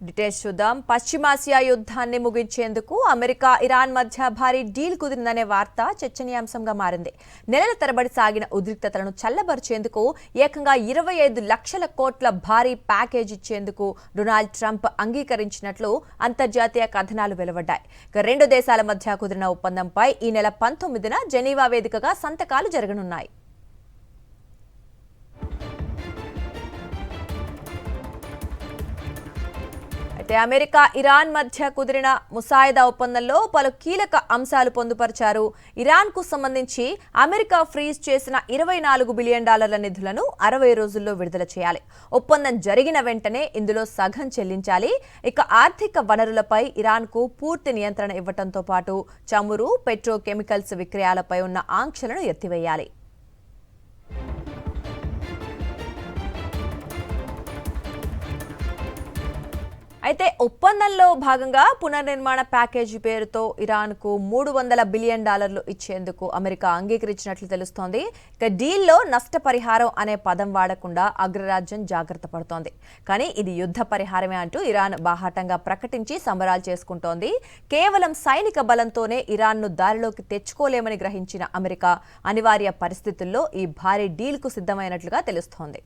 Details చూద్దాం. పశ్చిమాసియా యుద్ధాన్ని ముగించేందుకు అమెరికా ఇరాన్ మధ్య భారీ డీల్ కుదిరిందనే వార్త చర్చనీయాంశంగా మారింది. నెలల తరబడి సాగిన ఉద్రిక్తతలను చల్లబరిచేందుకు ఏకంగా 25 లక్షల కోట్ల భారీ ప్యాకేజ్ ఇచ్చేందుకు డొనాల్డ్ ట్రంప్ అంగీకరించినట్లు అంతర్జాతీయ కథనాలు వెలువడ్డాయి. రెండు దేశాల మధ్య కుదిరిన ఒప్పందంపై ఈ నెల 19న జెనీవా వేదికగా సంతకాలు జరగనున్నాయి. అయితే అమెరికా ఇరాన్ మధ్య కుదిరిన ముసాయిదా ఒప్పందంలో పలు కీలక అంశాలు పొందుపరిచారు. ఇరాన్కు సంబంధించి అమెరికా ఫ్రీజ్ చేసిన $24 బిలియన్ నిధులను 60 రోజుల్లో విడుదల చేయాలి. ఒప్పందం జరిగిన వెంటనే ఇందులో సగం చెల్లించాలి. ఇక ఆర్థిక వనరులపై ఇరాన్కు పూర్తి నియంత్రణ ఇవ్వడంతో పాటు చమురు, పెట్రోకెమికల్స్ విక్రయాలపై ఉన్న ఆంక్షలను ఎత్తివేయాలి. అయితే ఒప్పందంలో భాగంగా పునర్నిర్మాణ ప్యాకేజీ పేరుతో ఇరాన్కు $300 బిలియన్ ఇచ్చేందుకు అమెరికా అంగీకరించినట్లు తెలుస్తోంది. ఇక డీల్లో నష్టపరిహారం అనే పదం వాడకుండా అగ్రరాజ్యం జాగ్రత్త పడుతోంది. కానీ ఇది యుద్ధ పరిహారమే అంటూ ఇరాన్ బాహాటంగా ప్రకటించి సంబరాలు చేసుకుంటోంది. కేవలం సైనిక బలంతోనే ఇరాన్ను దారిలోకి తెచ్చుకోలేమని గ్రహించిన అమెరికా అనివార్య పరిస్థితుల్లో ఈ భారీ డీల్కు సిద్ధమైనట్లుగా తెలుస్తోంది.